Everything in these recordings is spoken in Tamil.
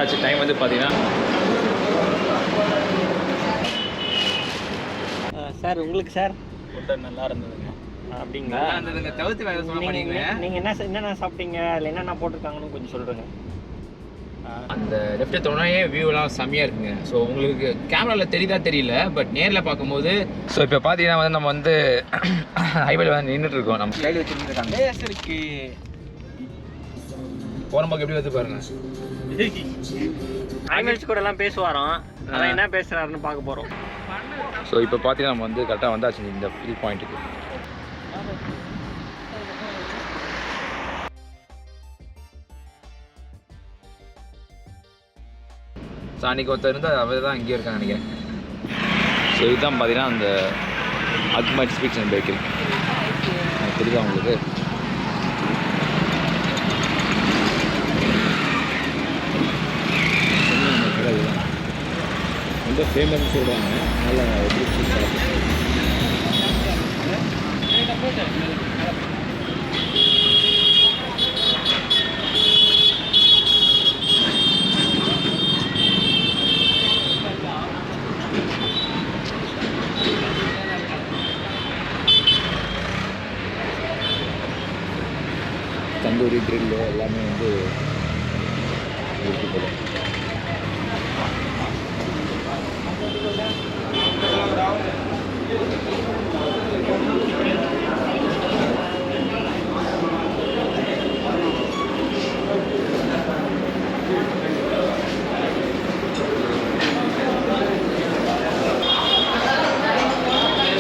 வந்தாச்சு. டைம் வந்து பார்த்தீங்கன்னா சார் உங்களுக்கு சார் ஃபுட்டு நல்லா இருந்ததுங்க. அப்படிங்களா? நல்லா இருந்ததுங்க. தவிர்த்து வேறு சொல்ல மாட்டீங்க. நீங்கள் என்னென்ன சாப்பிட்டீங்க, அதில் என்னென்ன போட்டிருக்காங்கன்னு கொஞ்சம் சொல்கிறேங்க. அந்த லெஃப்ட் எடுத்தோடனே வியூலாம் செம்மையாக இருக்குங்க. ஸோ உங்களுக்கு கேமராவில் தெரியுதா தெரியல, பட் நேரில் பார்க்கும்போது ஸோ இப்போ பார்த்தீங்கன்னா வந்து நம்ம வந்து ஹைவேல வந்து நின்றுட்டு இருக்கோம். நம்ம கையில் வச்சுருக்காங்க பேசுறதுக்கு போகிறம்போது எப்படி வந்து பாருங்க. ஐமெல்ஸ் கூட எல்லாம் பேசுவாராம், அதான் என்ன பேசுகிறாருன்னு பார்க்க போகிறோம். ஸோ இப்போ பார்த்தீங்கன்னா நம்ம வந்து கரெக்டாக வந்தாச்சு இந்த வியூ பாயிண்ட்டுக்கு. ஸோ அன்றைக்கி ஒருத்தர் இருந்தால் அவர் தான் இங்கே இருக்காங்க நினைக்கிறேன். ஸோ இதுதான் பார்த்தீங்கன்னா அந்த அக்மட் ஸ்வீட்ஸ் அண்ட் பேக்கரி. தெரியுதா உங்களுக்கு? ரொம்ப ஃபேமஸ் சொல்கிறாங்க. நல்லா தந்தூரி கிரில்லு எல்லாமே வந்து இருக்கு போல.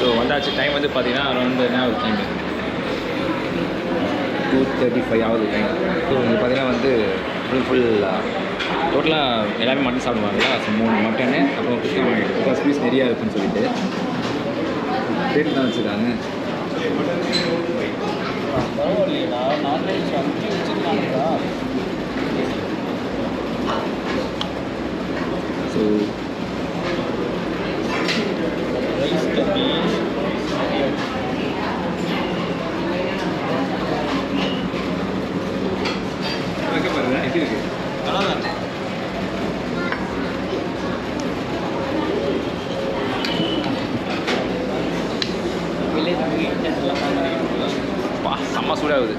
ஸோ வந்தாச்சு. டைம் வந்து பார்த்தீங்கன்னா அரௌண்ட் என்ன ஒரு டைம் 2:35 ஆகுது டைம். ஸோ இங்கே பார்த்தீங்கன்னா வந்து ஃபுல் டோட்டலாக எல்லாமே மட்டன் சாப்பிடுவாங்களா. ஸோ 3 மட்டனு அப்புறம் குஸ்கா ஸ்பீஸ் நிறையா இருக்குன்னு சொல்லிட்டு ரேட் தான் வச்சுருக்காங்க. ஸோ பாருங்க எப்படி இருக்கு. செம்ம சூடாகுது.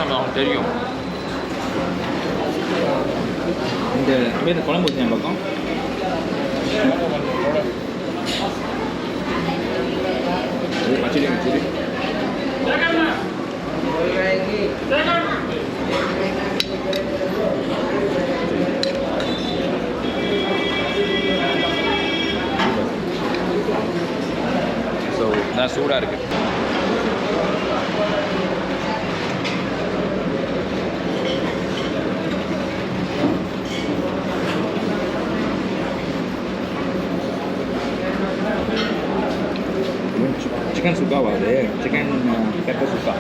நமக்கு தெரியும் இந்த குழம்பு ஊற்றி என் பக்கம் பச்சடி வச்சு ஸோ நான் சூடாக இருக்குது. சிக்கன் சுக்காவா? அது சிக்கன் பெப்பர் சுக்கா.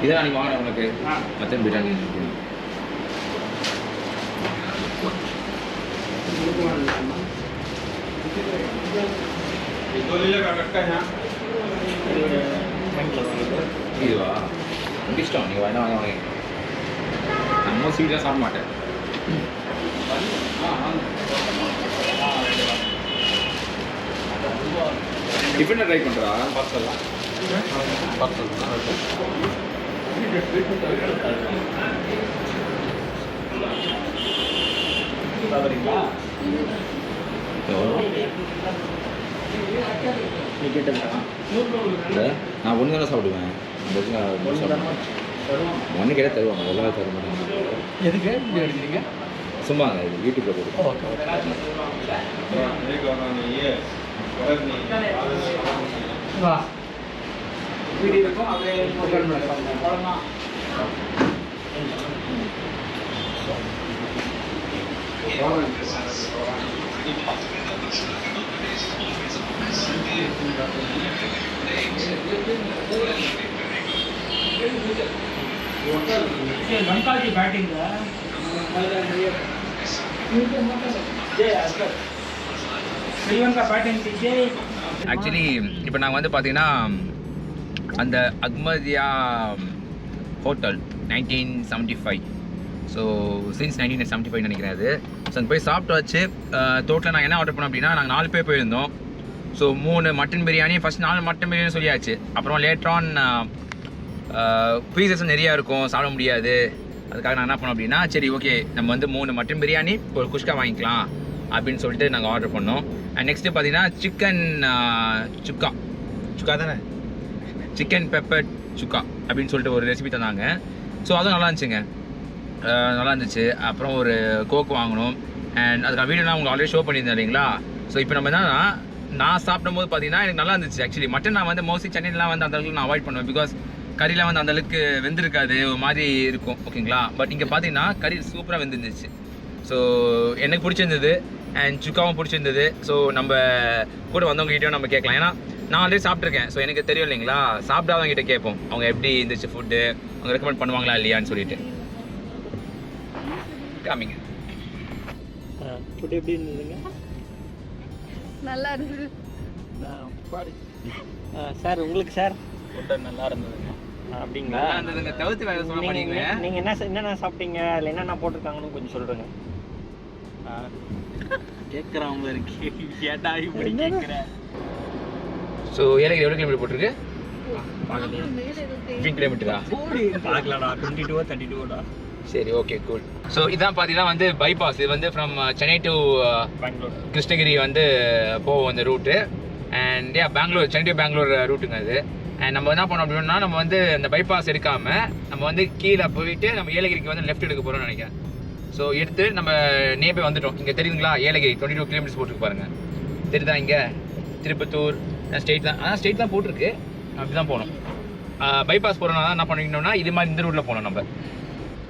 இதான் அன்றைக்கி வாங்கினேன் உனக்கு மட்டன் பிரியாணி. இதுவா ரொம்ப இஷ்டம். நீங்கள் வேணா வாங்க வாங்க. நம்ம ஸ்வீட்டாக சாப்பிட மாட்டேன். டிஃபனை ட்ரை பண்ணுறா பார்சல்லாம் பார்சல் சாப்பிட்றீங்களா? நீ கேட்டா இல்லை, நான் ஒன்று தானே சாப்பிடுவேன். ஒன்று கேட்டால் தருவாங்க, எல்லாரும் தர மாட்டாங்க. எதுக்கு எடுக்கிறீங்க? சும்மா இது யூடியூப்ல போட்டு பேட்டிங் ஆக்சுவலி இப்போ நாங்கள் வந்து பார்த்தீங்கன்னா அந்த அக்மதியா ஹோட்டல் 1975 ஸோ சின்ஸ் 1975 நினைக்கிறேன் அது. ஸோ அங்கே போய் சாப்பிட்டு வச்சு டோட்டலாக நாங்கள் என்ன ஆர்டர் பண்ணோம் அப்படின்னா நாங்கள் 4 பேர் போயிருந்தோம். So 3 mutton biryani, first 4 mutton biryani சொல்லியாச்சு. அப்புறம் லேட்டரான் பீசஸ் நிறையா இருக்கும், சாப்பிட முடியாது. அதுக்காக நான் என்ன பண்ணோம் அப்படின்னா சரி ஓகே நம்ம வந்து 3 மட்டன் பிரியாணி ஒரு குஷ்கா வாங்கிக்கலாம் அப்படின்னு சொல்லிட்டு நாங்கள் ஆர்டர் பண்ணோம். அண்ட் நெக்ஸ்ட்டு பார்த்தீங்கன்னா சிக்கன் சுக்கா தானே, சிக்கன் பெப்பர் சுக்கா அப்படின்னு சொல்லிட்டு ஒரு ரெசிபி தந்தாங்க. ஸோ அதுவும் நல்லா இருந்துச்சுங்க, நல்லா இருந்துச்சு. அப்புறம் ஒரு கோக் வாங்கினோம். அண்ட் அதுக்கான வீடியோலாம் உங்களுக்கு ஆல்ரெடி ஷோ பண்ணியிருந்தேன் இல்லைங்களா. ஸோ இப்போ நம்ம என்னன்னா நான் சாப்பிடும்போது பார்த்தீங்கன்னா எனக்கு நல்லா இருந்துச்சு. ஆக்சுவலி மட்டன் நான் வந்து மோஸ்ட்லி சென்னையிலாம் வந்து அந்த அளவுக்கு நான் அவாய்ட் பண்ணுவேன், பிகாஸ் கறிலாம் வந்து அந்தளவுக்கு வெந்திருக்காது, ஒரு மாதிரி இருக்கும் ஓகேங்களா. பட் இங்கே பார்த்தீங்கன்னா கறி சூப்பராக வெந்துருந்துச்சு. ஸோ எனக்கு பிடிச்சிருந்தது அண்ட் சுக்காவும் பிடிச்சிருந்தது. ஸோ நம்ம கூட வந்தவங்ககிட்டயும் நம்ம கேட்கலாம், ஏன்னா நான் ஆல்ரெடி சாப்பிட்ருக்கேன். ஸோ எனக்கு தெரியும் இல்லைங்களா, சாப்பிடாதவங்ககிட்ட கேட்போம் அவங்க எப்படி இருந்துச்சு ஃபுட்டு, அவங்க ரெக்கமெண்ட் பண்ணுவாங்களா இல்லையான்னு சொல்லிட்டு. காமிங்க ஃபுட் எப்படி இருந்ததுங்க? நல்லா இருந்தது சார். உங்களுக்கு சார்? ஃபுட்டு நல்லா இருந்ததுங்க. அப்படிங்களா? நல்லா இருந்ததுங்க. தவிர்த்து வேறு சொல்ல மாட்டீங்க. நீங்கள் என்னென்ன சாப்பிட்டீங்க, அதில் என்னென்ன போட்டிருக்காங்கன்னு கொஞ்சம் சொல்கிறேங்க. கேட்குறவங்க இருக்கு, ஏட்டா இப்படி கேட்குறேன். ஸோ ஏலகிரி எவ்வளோ கிலோமீட்டர் போட்டிருக்கு? 15 கிலோமீட்டரா? பார்க்கலாடா, 22 32டா. சரி ஓகே கூல். ஸோ இதான் பார்த்தீங்கன்னா வந்து பைபாஸ். இது வந்து ஃப்ரம் சென்னை டு பெங்களூர் கிருஷ்ணகிரி வந்து போவோம் அந்த route. And Bangalore, Chennai to Bangalore ரூட்டுங்க அது. அண்ட் நம்ம என்ன பண்ணோம் அப்படின்னா நம்ம வந்து அந்த பைபாஸ் எடுக்காமல் நம்ம வந்து கீழே போயிட்டு நம்ம ஏலகிரிக்கு வந்து லெஃப்ட் எடுக்க போகிறோம்னு நினைக்கிறேன். ஸோ எடுத்து நம்ம நேபே வந்துட்டோம். இங்கே தெரியுங்களா ஏலகிரி 22 கிலோமீட்டர்ஸ் போட்டுருக்கு பாருங்கள், தெரியுதா? இங்கே திருப்பத்தூர் ஸ்டேட் தான், ஆனால் ஸ்டேட் தான் போட்டிருக்கு. அப்படி தான் போகணும். பைபாஸ் போகிறோம்னா என்ன பண்ணிக்கணும்னா இது மாதிரி இந்த ரூட்டில் போகணும், நம்ம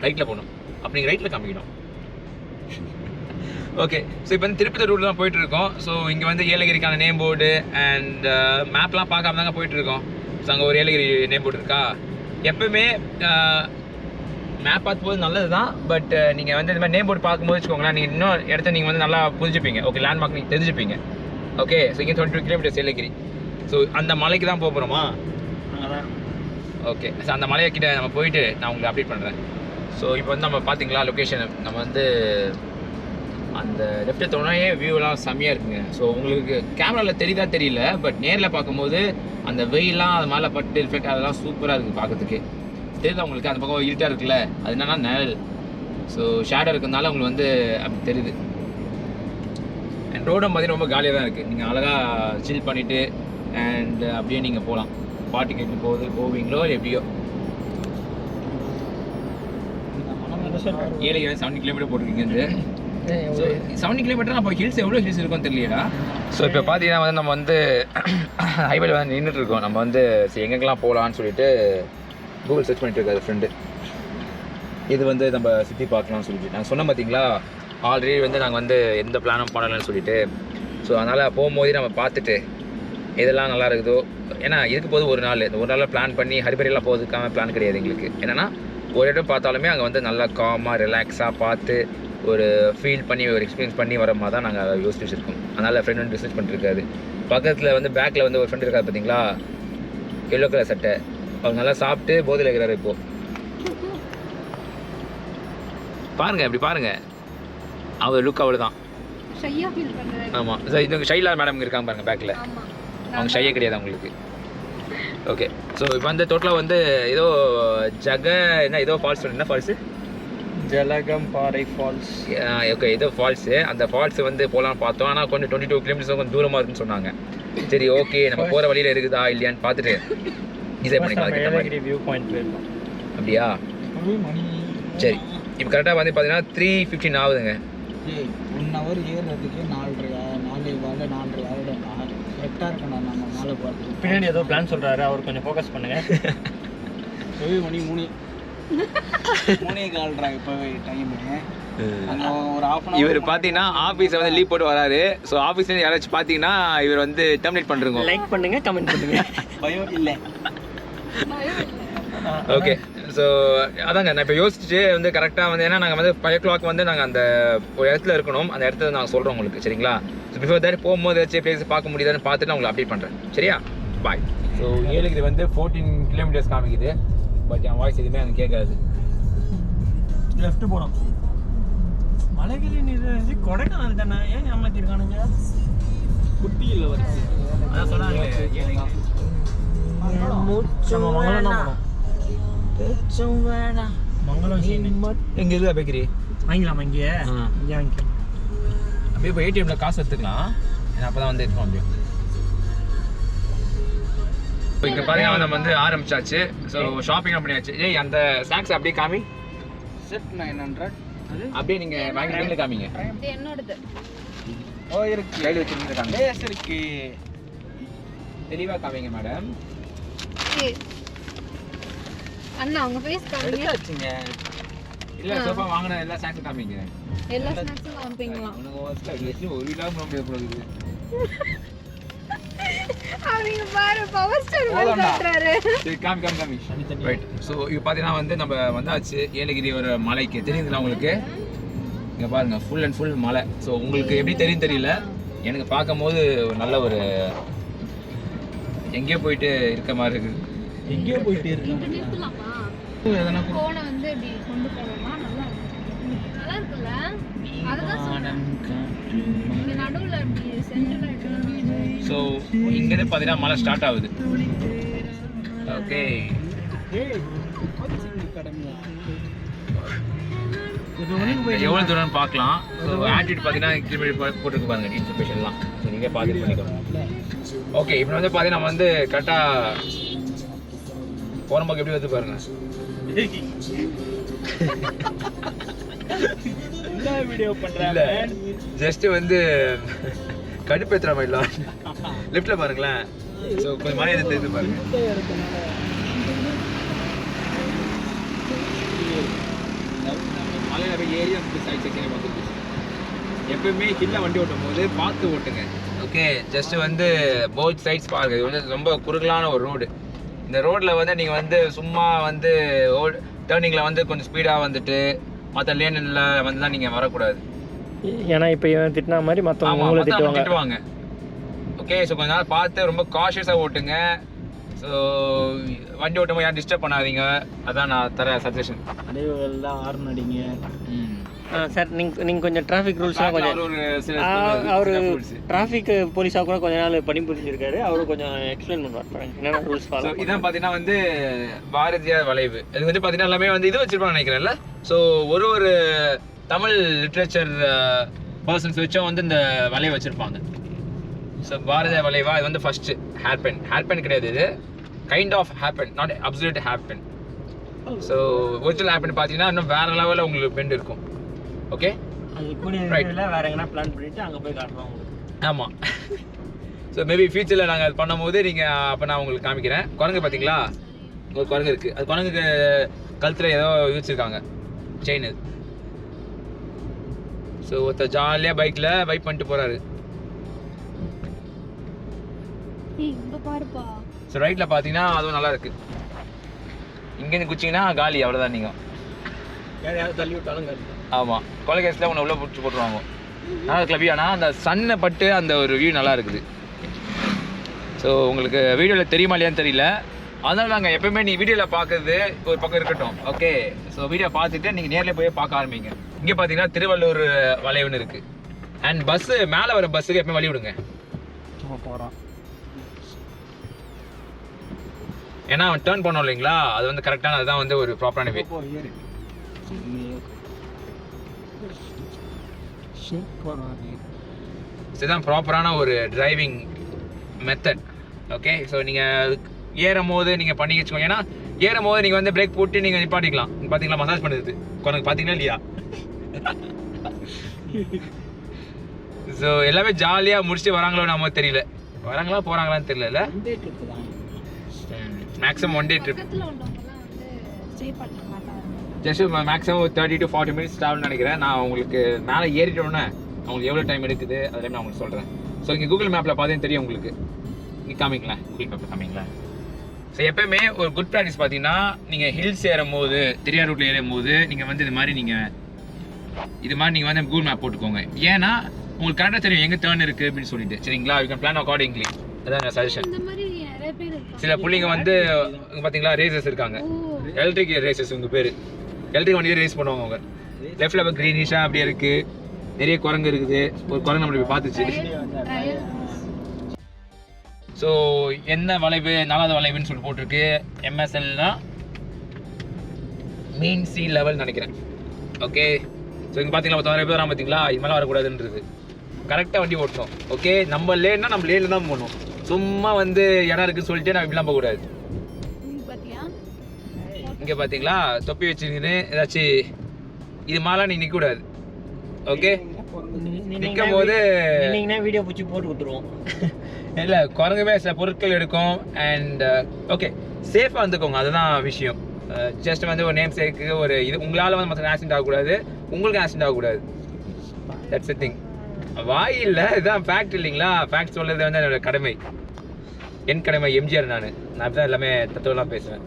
ரைட்டில் போகணும். அப்படி நீங்கள் ரைட்டில் காமிக்கணும். ஓகே, ஸோ இப்போ வந்து திருப்பதி ரூட்டில் தான் போயிட்டுருக்கோம். ஸோ இங்கே வந்து ஏலகிரிக்கான நேம் போர்டு அண்ட் மேப்லாம் பார்க்காம தாங்க போயிட்டுருக்கோம். ஸோ அங்கே ஒரு ஏலகிரி நேம் போர்டு இருக்கா. எப்பவுமே மேப் பார்க்கும்போது நல்லது தான், பட் நீங்கள் வந்து இந்த மாதிரி நேம் போர்டு பார்க்கும்போது வச்சுக்கோங்களேன், நீங்கள் இன்னும் இடத்த நீங்கள் வந்து நல்லா புரிஞ்சுப்பீங்க. ஓகே, லேண்ட்மார்க் நீங்கள் தெரிஞ்சுப்பீங்க. ஓகே, ஸோ இங்கே 22 கிலோமீட்டர்ஸ் ஏலகிரி. ஸோ அந்த மலைக்கு தான் போக போகிறோமா? ஓகே, ஸோ அந்த மலைக்கிட்ட நம்ம போயிட்டு நான் உங்களுக்கு அப்டேட் பண்ணுறேன். ஸோ இப்போ வந்து நம்ம பார்த்தீங்களா லொக்கேஷன், நம்ம வந்து அந்த லெஃப்ட் தோணையே வியூலாம் செம்மையாக இருக்குங்க. ஸோ உங்களுக்கு கேமராவில் தெரியுதா தெரியல, பட் நேரில் பார்க்கும்போது அந்த வெயிலாம் அது மேலே பட்டு ரிஃப்ளெக்ட் அதெல்லாம் சூப்பராக இருக்குது பார்க்கறதுக்கு. தெரியுதா உங்களுக்கு? அந்த பக்கம் இருட்டாக இருக்குல்ல, அது என்னன்னா நிழல். ஸோ ஷேடோ இருக்கிறதுனால உங்களுக்கு வந்து அப்படி தெரியுது. அண்ட் ரோடும் பார்த்தீங்கன்னா ரொம்ப காலியாக தான் இருக்குது. நீங்கள் அழகாக சில் பண்ணிவிட்டு அண்ட் அப்படியே நீங்கள் போகலாம். பாட்டு கேட்டு போவீங்களோ எப்படியோ. ஏலகிரி 70 கிலோமீட்டர் போட்டிருக்கீங்க. ஸோ 70 கிலோமீட்டர் அப்போ ஹில்ஸ் எவ்வளோ ஹில்ஸ் இருக்கும் தெரியலையா. ஸோ இப்போ பார்த்தீங்கன்னா வந்து நம்ம வந்து ஹைவேல வந்து நின்றுட்டு இருக்கோம். நம்ம வந்து எங்கெங்கெல்லாம் போகலான்னு சொல்லிட்டு கூகுள் சர்ச் பண்ணிட்டு இருக்காரு ஃப்ரெண்டு. இது வந்து நம்ம சுற்றி பார்க்கலாம்னு சொல்லிட்டு நாங்கள் சொன்னோம் பார்த்தீங்களா, ஆல்ரெடி வந்து நாங்கள் வந்து எந்த பிளானும் பண்ணலன்னு சொல்லிட்டு. ஸோ அதனால் போகும்போதே நம்ம பார்த்துட்டு இதெல்லாம் நல்லா இருக்குதோ, ஏன்னா இதுக்கு போது ஒரு நாள், இந்த ஒரு நாளில் பிளான் பண்ணி ஹரிபரியெல்லாம் போகிறதுக்கான பிளான் கிடையாது எங்களுக்கு. என்னென்னா ஒரு இடம் பார்த்தாலுமே அங்கே வந்து நல்லா காமாக ரிலாக்ஸாக பார்த்து ஒரு ஃபீல் பண்ணி ஒரு எக்ஸ்பீரியன்ஸ் பண்ணி வர மாதிரி தான் நாங்கள் யோசிச்சு வச்சுருக்கோம். அதனால் ஃப்ரெண்ட் வந்து ரிசர்ச் பண்ணிருக்காரு. பக்கத்தில் வந்து பேக்கில் வந்து ஒரு ஃப்ரெண்ட் இருக்காரு பார்த்தீங்களா, எல்லோ கலர் சட்டை, அவர் நல்லா சாப்பிட்டு போதையில் இருக்கிறாரு. இப்போது பாருங்கள், இப்படி பாருங்கள், அவர் லுக் அவ்வளோ தான். ஆமாம், சார் இது ஷைலா மேடம் இருக்காங்க பாருங்கள் பேக்கில். அவங்க ஷையே கிடையாது அவங்களுக்கு. ஓகே, ஸோ இப்போ வந்து டோட்டலாக வந்து ஏதோ ஏதோ ஃபால்ஸ், என்ன ஃபால்ஸு? ஜலகம் பாறை ஃபால்ஸ். ஓகே, ஏதோ ஃபால்ஸு. அந்த ஃபால்ஸ் வந்து போகலான்னு பார்த்தோம், ஆனால் கொஞ்சம் 22 கிலோமீட்டர்ஸ் கொஞ்சம் தூரமாக இருக்குன்னு சொன்னாங்க. சரி ஓகே, நம்ம போகிற வழியில் இருக்குதா இல்லையான்னு பார்த்துட்டு டிசைட் பண்ணிக்கலாம். வியூ பாயிண்ட் போயிருக்கோம். அப்படியா? சரி இப்போ கரெக்டாக வந்து பார்த்தீங்கன்னா 3:15 ஆகுதுங்க. 1 hour ஏறுறதுக்கு 4:15 ஆகிடும். கரெக்டாக இருக்கணும் நம்ம மேலே போகிறதுக்கு. பின்னாடி ஏதோ பிளான் சொல்கிறாரு, அவர் கொஞ்சம் ஃபோக்கஸ் பண்ணுங்க. மணி 3:15 இப்போவே டைமு. ஒரு half an hour இவர் பார்த்தீங்கன்னா ஆஃபீஸை வந்து லீவ் போட்டு வராரு. ஸோ ஆஃபீஸ்ல யாராச்சும் பார்த்தீங்கன்னா இவர் வந்து டெர்மினேட் பண்ணுறோங்க. லைக் பண்ணுங்க, கமெண்ட் பண்ணுங்க. பயம் இல்லை. ஓகே, ஸோ அதாங்க நான் இப்போ யோசிச்சுட்டு வந்து கரெக்டாக வந்து ஏன்னா நாங்கள் வந்து 5 o'clock வந்து நாங்கள் அந்த ஒரு இடத்துல இருக்கணும். அந்த இடத்துல நாங்கள் சொல்கிறோம் உங்களுக்கு, சரிங்களா? ஸோ பிஃபோர் தட் போகும்போது ஏதாச்சும் பிளேஸ் பார்க்க முடியுதான்னு பார்த்துட்டு நான் உங்களுக்கு அப்டேட் பண்ணுறேன், சரியா? பாய். ஸோ ஏழுகிரி வந்து 14 kilometers காமிக்குது. பட் என் வாய்ஸ் எதுவுமே எனக்கு கேட்காது. லெஃப்ட் போகிறோம். மலைகிரி நீர் கொடைக்கானல் தானே, ஏன் ஏமாத்திருக்கானுங்க? குட்டி இல்லை வருது. அதான் சொன்னாங்க மங்களம் எங்கே இருக்கா பேக்கரி? வாங்கிக்கலாமா? இங்கே வாங்கிக்கலாம். அப்படியே இப்போ ஏடிஎம்ல காசு எடுத்துக்கலாம். ஏன்னா அப்போ தான் வந்து எடுத்துக்கணும். அப்படியே இப்போ இங்கே பார்த்தீங்கன்னா நம்ம வந்து ஆரம்பிச்சாச்சு. ஸோ ஷாப்பிங் பண்ணியாச்சு. ஏய் அந்த ஸ்நாக்ஸ் அப்படியே காமி. செட் 900. அப்படியே நீங்கள் வாங்கி நீங்களே காமிங்க. இது என்னோடது. ஓ இருக்கு. கையில் வச்சுருக்காங்க. லேஸ் இருக்கு. தெளிவாக காமிங்க மேடம். அண்ணா உங்க ஃபேஸ் காமிங்க. எடுத்தாச்சுங்க. இல்லை சோஃபா வாங்கின எல்லா ஸ்நாக்ஸும் காமிங்க. எல்லா ஸ்நாக்ஸும் காமிப்பீங்களா? உனக்கு ஒரு விழாவும் நம்ம போகிறது. அவங்க பாரு பவர் ஸ்டார் மாதிரி காட்டுறாரு. சரி காமி. ரைட். ஸோ இப்போ பார்த்தீங்கன்னா வந்து நம்ம வந்தாச்சு ஏலகிரி ஒரு மலைக்கு. தெரியுதுங்களா உங்களுக்கு? இங்கே பாருங்கள், ஃபுல் அண்ட் ஃபுல் மலை. ஸோ உங்களுக்கு எப்படி தெரியும் தெரியல, எனக்கு பார்க்கும் போது ஒரு நல்ல ஒரு எங்கேயோ போயிட்டு இருக்க மாதிரி இருக்குது. எங்கேயோ போயிட்டு இருக்கு. இப்படி நிறுத்தலாமா? போனை வந்து இப்படி கொண்டு போகலாமா? நல்லா இருக்குல்ல? அதுதான் சொன்னேன். இங்க நடுவுல இப்படி சென்டர்ல இருக்கு. ஸோ இங்கேருந்து பார்த்தீங்கன்னா மலை ஸ்டார்ட் ஆகுது. ஓகே, எவ்வளோ தூரம்னு பார்க்கலாம். ஸோ ஆட்டிடியூட் பார்த்தீங்கன்னா கிலோமீட்டர் போட்டுருக்கு பாருங்க இன்ஃபர்மேஷன்லாம். ஸோ நீங்கள் பார்த்துட்டு பண்ணிக்கோங்க. ஓகே, இப்போ வந்து பார்த்தீங்கன்னா நம்ம வந்து கரெக்டாக போகிற பக்கம் எப்படி வந்து பாருங்க. என்ன வீடியோ பண்றேன்? இல்லை ஜஸ்ட்டு வந்து கடுப்பேற்றுற மாதிரிலாம் லெஃப்டில் பாருங்களேன். ஸோ கொஞ்சம் மழை எது தெரிஞ்சு பாருங்க. மலையில் போய் ஏரியா சைட் செக்ஷனே பார்த்துருக்கு. எப்பவுமே கீழே வண்டி ஓட்டும் போது பார்த்து ஓட்டுங்க. ஓகே, ஜஸ்ட்டு வந்து போத் சைட்ஸ் பாருங்க. இது வந்து ரொம்ப குறுகலான ஒரு ரோடு. இந்த ரோட்டில் வந்து நீங்கள் வந்து சும்மா வந்து டேர்னிங்கில் வந்து கொஞ்சம் ஸ்பீடாக வந்துட்டு மற்ற லேனில் வந்து தான் நீங்கள் வரக்கூடாது. ஏன்னா இப்போ இவன் திட்டின மாதிரி மற்றவங்க திட்டுவாங்க. ஓகே, ஸோ கொஞ்ச நாள் பார்த்து ரொம்ப காஷியஸாக ஓட்டுங்க. ஸோ வண்டி ஓட்டும் போது யாரும் டிஸ்டர்ப் பண்ணாதீங்க. அதான் நான் தர சஜஷன். அடைவுகள்லாம் ஹார்ன் அடிங்க. சார் நீங்கள் கொஞ்சம் டிராஃபிக் ரூல்ஸ்லாம் கொஞ்சம் அவர் டிராஃபிக் போலீஸாக கூட கொஞ்ச நாள் பணிபுரிஞ்சிருக்காரு. அவரு கொஞ்சம் எக்ஸ்பிளைன் பண்ணுவார் என்னென்ன ரூல்ஸ் ஃபாலோ. இதான் பார்த்தீங்கன்னா வந்து பாரதியார் வளைவு. இது வந்து பார்த்தீங்கன்னா எல்லாமே வந்து இது வச்சிருப்பாங்க நினைக்கிறேன்ல. ஸோ ஒரு தமிழ் லிட்ரேச்சர் பர்சன்ஸ் வச்சும் வந்து இந்த வளைவு வச்சுருப்பாங்க. ஸோ பாரதியார் வளைவா இது வந்து ஃபஸ்ட்டு ஹேர்பென் கிடையாது. இது kind of hairpin, not absolute hairpin. So original hairpin பார்த்தீங்கன்னா இன்னும் வேறு லெவலில் உங்களுக்கு பெண்ட் இருக்கும். ஓகே, அது கூடிய விரைவில் வேறு எங்கன்னா பிளான் பண்ணிவிட்டு அங்கே போய் காட்டுறோம் உங்களுக்கு. ஆமாம். ஸோ மேபி ஃபியூச்சரில் நாங்கள் அது பண்ணும்போது நீங்கள் அப்போ நான் உங்களுக்கு காமிக்கிறேன். குரங்கு பார்த்தீங்களா? ஒரு குரங்கு இருக்குது. அது குரங்குக்கு கழுத்தில் ஏதோ வச்சுருக்காங்க செயின். இது ஸோ ஒருத்தர் ஜாலியாக பைக்கில் பைக் பண்ணிட்டு போகிறாரு. இங்க பாருப்பா. ஸோ ரைட்டில் பார்த்தீங்கன்னா அதுவும் நல்லா இருக்குது. இங்கேருந்து குச்சிங்கன்னா காலி, அவ்வளோதான். நீங்கள் யாரையாவது தள்ளி விட்டாலும் காலி. ஆமாம், கொலை கேஸில் உன்னை உள்ளே பிடிச்சி போட்டுருவாங்க. நல்லா இருக்குல்ல? ஆனால் அந்த சன்னை பட்டு அந்த ஒரு வியூ நல்லா இருக்குது. ஸோ உங்களுக்கு வீடியோவில் தெரியுமா இல்லையான்னு தெரியல. அதனால் நாங்கள் எப்போயுமே நீ வீடியோவில் பார்க்குறது ஒரு பக்கம் இருக்கட்டும். ஓகே, ஸோ வீடியோ பார்த்துட்டு நீங்கள் நேரில் போய் பார்க்க ஆரம்பிங்க. இங்கே பார்த்தீங்கன்னா திருவள்ளூர் வளைவுன்னு இருக்குது. அண்ட் பஸ்ஸு மேலே வர பஸ்ஸுக்கு எப்பவுமே வழி விடுங்க. போகிறோம். ஏன்னா அவன் டேர்ன் பண்ணோம் இல்லைங்களா, அது வந்து கரெக்டான அதுதான் வந்து ஒரு ப்ராப்பரான வே. இதுதான் ப்ராப்பரான ஒரு டிரைவிங் மெத்தட். ஓகே, ஸோ நீங்கள் ஏறும் போது நீங்கள் பண்ணி வச்சுக்கோங்க. ஏன்னா ஏறும் போது நீங்கள் வந்து பிரேக் போட்டு நீங்கள் நிப்பாட்டிக்கலாம். பார்த்தீங்களா மசாஜ் பண்ணுது குரங்கு, பார்த்தீங்களா இல்லையா? ஸோ எல்லாமே ஜாலியாக முடிச்சுட்டு வராங்களோ நம்ம தெரியல, வராங்களா போகிறாங்களான்னு தெரியல. Maximum 1 day trip. Just maximum 30 to 40 minutes ட்ராவல்னு நினைக்கிறேன். நான் உங்களுக்கு மேலே ஏறிட்டோன்னே அவங்களுக்கு எவ்வளோ டைம் எடுக்குது அதில் நான் உங்களுக்கு சொல்கிறேன். ஸோ இங்கே கூகுள் மேப்பில் பார்த்தீங்கன்னா தெரியும் உங்களுக்கு. நீங்கள் காமிங்களேன், கூகுள் மேப்பில் காமிங்களேன். ஸோ எப்போயுமே ஒரு குட் ப்ராக்டிஸ் பார்த்தீங்கன்னா நீங்கள் ஹில்ஸ் ஏறும் போது, தெரியாத ரூட்டில் ஏறும் போது நீங்கள் வந்து இது மாதிரி நீங்கள் வந்து கூகுள் மேப் போட்டுக்கோங்க. ஏன்னா உங்களுக்கு கரெக்டாக தெரியும் எங்கே டர்ன் இருக்குது அப்படின்னு சொல்லிட்டு. சரிங்களா? You can plan accordingly. அதான் சஜஷன். சில பிள்ளைங்க வந்து பார்த்தீங்களா ரேசஸ் இருக்காங்க, எலக்ட்ரிக் ரேசஸ். உங்கள் பேர் எலக்ட்ரிக் வண்டியை ரேஸ் பண்ணுவாங்க அவங்க. லெஃப்டில் இப்போ க்ரீனிஷாக அப்படியே இருக்குது, நிறைய குரங்கு இருக்குது. ஒரு குரங்கு நம்மளை போய் பார்த்துச்சு. ஸோ என்ன வளைவு, 4வது வளைவுன்னு சொல்லி போட்டிருக்கு. MSLனா மீன் சி லெவல் நினைக்கிறேன். ஓகே, ஸோ இங்கே பார்த்தீங்களா 10 பேர் பார்த்தீங்களா, இது மேலே வரக்கூடாதுன்றது. கரெக்டாக வண்டி ஓட்டணும். ஓகே, நம்ம லேன்னா நம்ம லேனில் தான் போகணும். சும்மா வந்து இடம் இருக்குன்னு சொல்லிட்டு நான் இப்படிலாம் போகக்கூடாது. இங்கே பார்த்தீங்களா தொப்பி வச்சுக்கின்னு ஏதாச்சும் இது மாதிரிலாம் நீங்கள் நிற்கக்கூடாது. ஓகே, நிற்கும் போது வீடியோ பிடிச்சி போட்டு கொடுத்துருவோம். இல்லை, குரங்குமே சில பொருட்கள் எடுக்கும். அண்ட் ஓகே, சேஃபாக வந்துக்கோங்க, அதுதான் விஷயம். ஜஸ்ட் வந்து ஒரு நேம் சேக்கு ஒரு இது உங்களால் வந்து மற்ற ஆக்சிடென்ட் ஆகக்கூடாது, உங்களுக்கு ஆக்சிடென்ட் ஆகக்கூடாது. That's a thing. வாய் இல்லை, இதுதான் ஃபேக்ட் இல்லைங்களா? ஃபேக்ட் சொல்கிறது வந்து என்னோட கடமை, என் கடமை. எம்ஜிஆர் நான் அப்படி தான் எல்லாமே தத்துவெல்லாம் பேசுவேன்.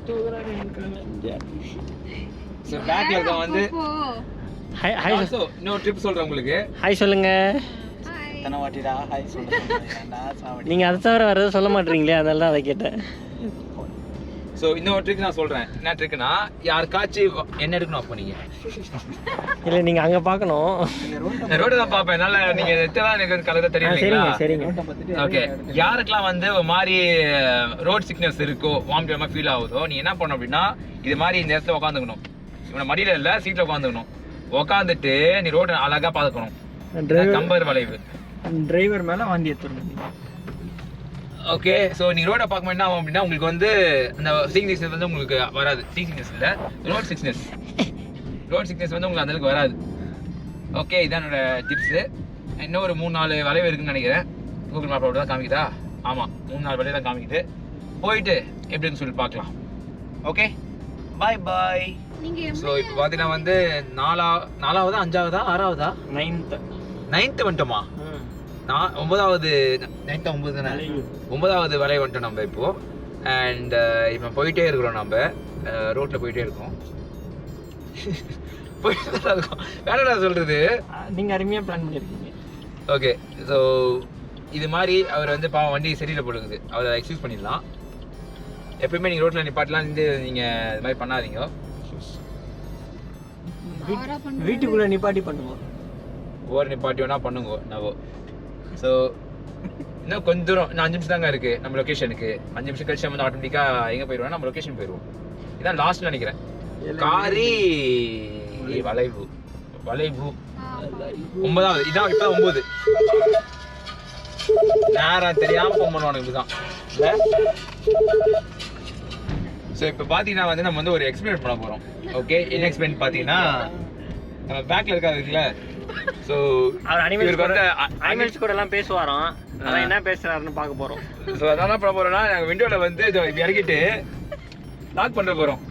ஸோ பேக்கில் இருக்க வந்து இன்னொரு ட்ரிப் சொல்கிறேன் உங்களுக்கு. ஹாய் சொல்லுங்க. நீங்கள் அதை தவிர வேறு எதுவும் சொல்ல மாட்டீங்களே, அதனால தான் அதை கேட்டேன். ஸோ இன்னொரு ட்ரிக் நான் சொல்கிறேன். என்ன ட்ரிக்னா, யாருக்காச்சும் என்ன எடுக்கணும் அப்போ நீங்கள் இல்லை, நீங்கள் அங்கே பார்க்கணும். ரோடு தான் பார்ப்பேன். நல்லா நீங்கள் எத்தனை எனக்கு கலராக தெரியும். சரிங்க. ஓகே, யாருக்கெல்லாம் வந்து ஒரு மாதிரி ரோட் சிக்னஸ் இருக்கோ, வாமிட் மாதிரி ஃபீல் ஆகுதோ, நீ என்ன பண்ணணும் அப்படின்னா இது மாதிரி இந்த இடத்துல உட்காந்துக்கணும். இவனை மடியில் இல்லை, சீட்டில் உட்காந்துக்கணும். உட்காந்துட்டு நீ ரோடு அழகாக பார்த்துக்கணும். கம்பர் வளைவு, டிரைவர் மேலே வாந்தி எடுத்துருங்க. ஓகே, ஸோ நீங்கள் ரோடை பார்க்க என்ன ஆகும் அப்படின்னா உங்களுக்கு வந்து அந்த சிக்னஸ் வந்து உங்களுக்கு வராது. சிக்னஸ் இல்லை, ரோட் சிக்னஸ் வந்து உங்களுக்கு அந்தளவுக்கு வராது. ஓகே, இதான் என்னோட டிப்ஸு. இன்னும் ஒரு 3-4 வளைவு இருக்குன்னு நினைக்கிறேன். கூகுள் மேப் அப்படி தான் காமிக்குதா? ஆமாம், 3-4 வளைவு தான் காமிக்குது. போயிட்டு எப்படின்னு சொல்லி பார்க்கலாம். ஓகே, பாய் பாய். ஸோ இப்போ பார்த்தீங்கன்னா வந்து 4வது 5வதா 6வதா 9th வந்துட்டோமா? 9வது 9வது வளைவு வந்துட்டோம் நம்ம இப்போ. அண்ட் இப்போ போயிட்டே இருக்கிறோம், நம்ம ரோட்டில் போயிட்டே இருக்கோம். போயிட்டு தான் இருக்கோம். வேற என்ன சொல்கிறது, நீங்கள் அருமையாக பிளான் பண்ணியிருக்கீங்க. ஓகே, ஸோ இது மாதிரி அவர் வந்து பாவம் வண்டி சரியில் போடுங்குது, அவரை எக்ஸ்கியூஸ் பண்ணிடலாம். எப்பயுமே நீங்கள் ரோட்டில் நிப்பாட்டலாம் இருந்து நீங்கள் இது மாதிரி பண்ணாதீங்க. வீட்டுக்குள்ளே நிப்பாட்டி பண்ணுவோம், ஓவர் நிப்பாட்டி வேணா பண்ணுங்க நவோ. ஸோ இன்னும் கொஞ்சம் தூரம், இன்னும் 5 நிமிஷம் தாங்க இருக்குது நம்ம லொக்கேஷனுக்கு. 5 நிமிஷம் கழிச்சு நம்ம வந்து ஆட்டோமேட்டிக்காக எங்கே போயிடுவோம், நம்ம லொக்கேஷன் போயிடுவோம். இதான் லாஸ்ட் நினைக்கிறேன். காரி வளைவு 9வது. இதான் இப்போ 9. நேரம் தெரியாமல் ஃபோன் பண்ணுவானுங்க இப்படிதான் இல்லை. ஸோ இப்போ பார்த்தீங்கன்னா வந்து நம்ம வந்து ஒரு எக்ஸ்பிளைன் பண்ண போகிறோம். ஓகே, என்ன எக்ஸ்பிளைன் பார்த்தீங்கன்னா நம்ம பேக்கில் இருக்காதுல்ல. ஸோ அவர் அனிமல்ஸ் கூட எல்லாம் பேசுவாராம், அதான் என்ன பேசுறாருன்னு பார்க்க போகிறோம். ஸோ அதான் என்ன பண்ண போகிறோம்னா, நாங்கள் விண்டோவில் வந்து இப்படி இறக்கிட்டு லாக் பண்ண போகிறோம்.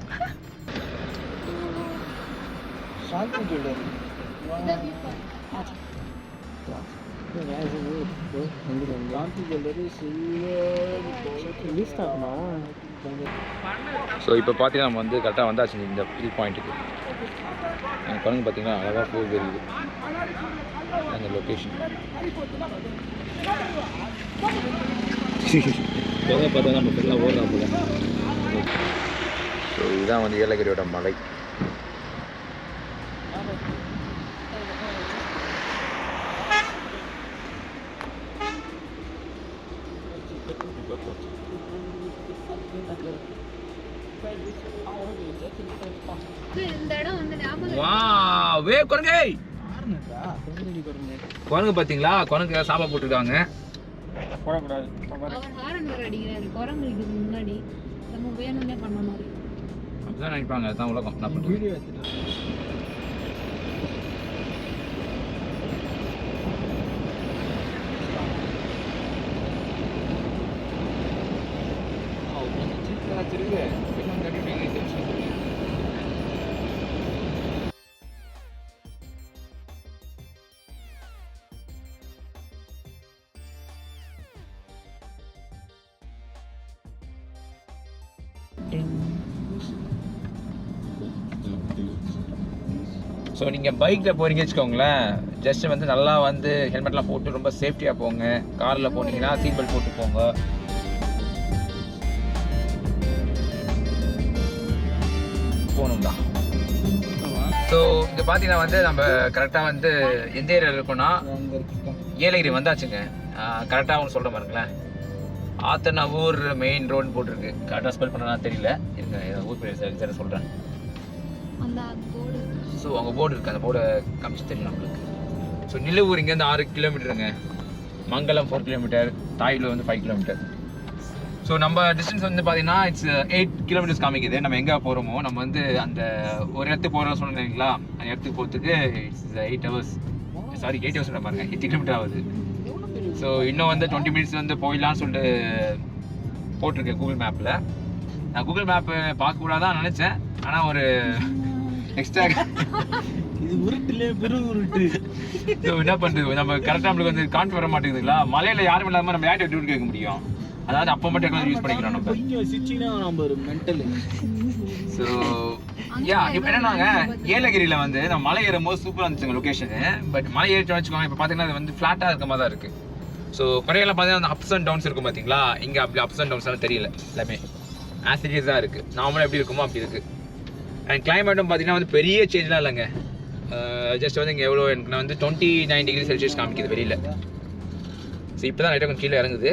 ஸோ இப்போ பார்த்தீங்கன்னா நம்ம வந்து கரெக்டாக வந்தாச்சு இந்த இது பாயிண்ட்டுக்கு. எனக்கு குரங்கு பார்த்தீங்கன்னா அழகாக போய் தெரியுது அந்த லொக்கேஷன். குரங்கை பார்த்தா நம்ம ஃபுல்லாக ஓடலாம் போல. ஸோ இதுதான் வந்து ஏலகிரியோட மலை. குரங்கு பாத்தீங்களா, குரங்கு சாப்பா போட்டுருக்காங்க. இதான் நினைப்பாங்க, அதுதான் உலகம். என்ன பண்ணுறது? வீடியோ எடுத்துட்டு ஸோ நீங்கள் பைக்கில் போகிறீங்க வச்சுக்கோங்களேன், ஜஸ்ட் வந்து நல்லா வந்து ஹெல்மெட்லாம் போட்டு ரொம்ப சேஃப்டியாக போங்க. காரில் போனீங்கன்னா சீட் பெல்ட் போட்டு போங்க. போகணும்டா. ஸோ இங்கே பார்த்தீங்கன்னா வந்து நம்ம கரெக்டாக வந்து எந்த ஏரியாவில் இருக்கோம்னா அங்கே இருக்கு. ஏலகிரி வந்தாச்சுங்க. கரெக்டாக அவங்க சொல்கிற பாருங்களேன், ஆத்தனூர் மெயின் ரோடு போட்டிருக்கு. கரெக்டாக ஸ்பெல் பண்ணனா தெரியல, இருங்க ஊர் பேர் சரி சொல்கிறேன். அந்த போர்டு ஸோ அங்கே போர்டு இருக்குது, அந்த போர்டை காமிச்சு தெரியும் நம்மளுக்கு. ஸோ நிலவூர் இங்கேருந்து 6 கிலோமீட்டருங்க, மங்கலம் 4 கிலோமீட்டர், தாயூரில் வந்து 5 கிலோமீட்டர். ஸோ நம்ம டிஸ்டன்ஸ் வந்து பார்த்தீங்கன்னா இட்ஸ் 8 கிலோமீட்டர்ஸ் காமிக்குது. நம்ம எங்கே போகிறோமோ, நம்ம வந்து அந்த ஒரு இடத்துக்கு போகிறோம் சொன்னீங்களா, அந்த இடத்துக்கு போகிறதுக்கு இட்ஸ் 8 ஹவர்ஸ், சாரி 8 ஹவர்ஸ் பாருங்க, 8 கிலோமீட்டர் ஆகுது. ஸோ இன்னும் வந்து 20 மினிட்ஸ் வந்து போயிடலான்னு சொல்லிட்டு போட்டிருக்கேன் கூகுள் மேப்பில். நான் கூகுள் மேப்பு பார்க்கக்கூடாதான் நினச்சேன், ஆனால் ஒரு எக்ஸ்ட்ரா இது உருட்டுலே பெரும் உருட்டு. ஸோ என்ன பண்ணுறது, நம்ம கரெக்டாக நம்மளுக்கு வந்து காண்ட் வர மாட்டேங்குதுங்களா. மலையில் யாரும் இல்லாமல் நம்ம யார்கிட்ட டியூட் கேட்க முடியும், அதாவது அப்போ மட்டும் டெக்னாலஜி யூஸ் பண்ணிக்கிறோம் நம்ம. கொஞ்சம் சிச்சினா நம்ம ஒரு மென்டல். ஸோ யா இப்போ என்னன்னாங்க, ஏலகிரியில் வந்து நம்ம மலை ஏறும்போது சூப்பராக இருந்துச்சுங்க லொக்கேஷனு. பட் மலை ஏறிட்டு வச்சுக்கோங்க, இப்போ பார்த்தீங்கன்னா அது வந்து ஃப்ளாட்டாக இருக்க மாதிரி தான் இருக்குது. ஸோ குறையெல்லாம் பார்த்தீங்கன்னா அந்த அப்ஸ் அண்ட் டவுன்ஸ் இருக்கும் பார்த்தீங்களா, இங்கே அப்படி அப்ஸ் அண்ட் டவுன்ஸ் எல்லாம் தெரியல, எல்லாமே ஆசிரியஸ் தான் இருக்குது. நார்மலாக எப்படி இருக்குமோ அப்படி இருக்குது. அண்ட் கிளைமேட்டும் பார்த்தீங்கன்னா வந்து பெரிய சேஞ்செலாம் இல்லைங்க. ஜஸ்ட் வந்து இங்கே எவ்வளோ எனக்கு வந்து 29 டிகிரி செல்சியஸ் காமிக்குது வெளியில். ஸோ இப்போ தான் லைட்டாக கொஞ்சம் கீழே இறங்குது.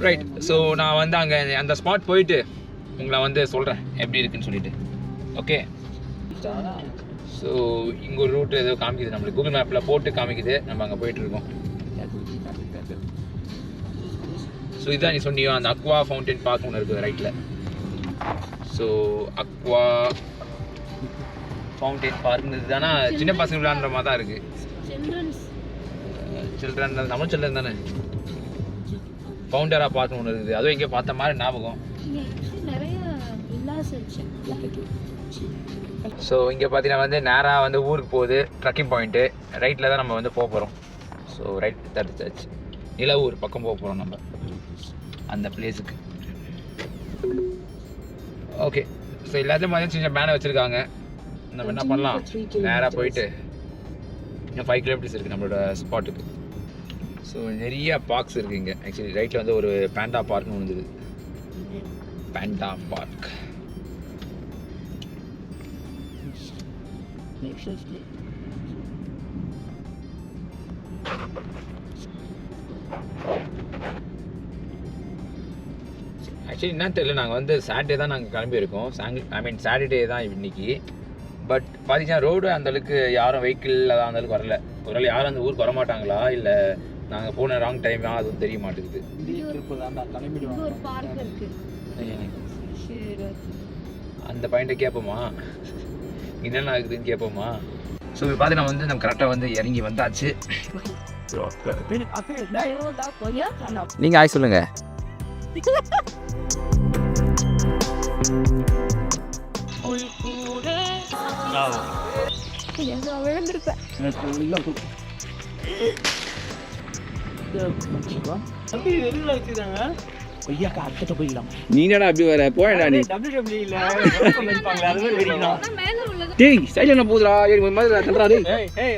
ரைட், ஸோ நான் வந்து அங்கே அந்த ஸ்பாட் போயிட்டு உங்களை வந்து சொல்கிறேன் எப்படி இருக்குன்னு சொல்லிட்டு. ஓகே, ஸோ இங்கே ஒரு ரூட் ஏதோ காமிக்குது, நம்மளுக்கு கூகுள் மேப்பில் போட்டு காமிக்குது. நம்ம அங்கே போயிட்டுருக்கோம். ஸோ இதுதான் நீ சொன்னியோ, அந்த அக்வா ஃபவுண்டைன் பார்க் ஒன்று இருக்குது ரைட்டில். ஸோ அக்வா ஃபவுண்டைன் பார்க்குங்கிறது தானே சின்ன பசங்க விளையாடுற மாதிரி தான் இருக்குது. சில்ட்ரன் நம்ம சில்ட்ரன் தானே. ஃபவுண்டரா பார்க் ஒன்று இருக்குது, அதுவும் இங்கே பார்த்த மாதிரி ஞாபகம். ஸோ இங்கே பார்த்தீங்கன்னா வந்து நேராக வந்து ஊருக்கு போகுது, ட்ரக்கிங் பாயிண்ட்டு. ரைட்டில் தான் நம்ம வந்து போக போகிறோம். ஸோ ரைட் தடுத்தாச்சு, நிலவூர் பக்கம் போக போகிறோம் நம்ம அந்த பிளேஸுக்கு. ஓகே, ஸோ எல்லாத்தையும் பார்த்தீங்கன்னா சின்ன பேனை வச்சுருக்காங்க. நம்ம என்ன பண்ணலாம், நேராக போயிட்டு இன்னும் 5 கிலோமீட்டர்ஸ் இருக்குது நம்மளோட ஸ்பாட்டுக்கு. ஸோ நிறைய பார்க்ஸ் இருக்குது இங்கே. ஆக்சுவலி ரைட்டில் வந்து ஒரு பேண்டா பார்க்னு ஒன்று இருக்குது, பேண்டா பார்க். ஆக்சுவலி என்ன தெரியல, நாங்கள் வந்து சாட்டர்டே தான் நாங்கள் கிளம்பியிருக்கோம். சாட்டர்டே தான் இன்னைக்கு. பட் பார்த்தீங்கன்னா ரோடு அந்தளவுக்கு யாரும் வெஹிக்கிள் அந்த அளவுக்கு வரல. ஒரு வேளை யாரும் அந்த ஊருக்கு வரமாட்டாங்களா, இல்லை நாங்கள் போன ராங் டைமா, அதுவும் தெரிய மாட்டேங்குது. அந்த பாயிண்ட்டை கேட்போமா, என்னென்ன ஆகுதுன்னு கேட்போமா. ஸோ இப்போ பார்த்தீங்கன்னா வந்து நம்ம கரெக்டாக வந்து இறங்கி வந்தாச்சு. நீங்கள் ஆய் சொல்லுங்கள். நீ என்னடா அப்படி வர போயடா நீ. டேய் சைடுல என்ன போதுடா, ஏய் மாதிரி தள்ளுறா டேய்.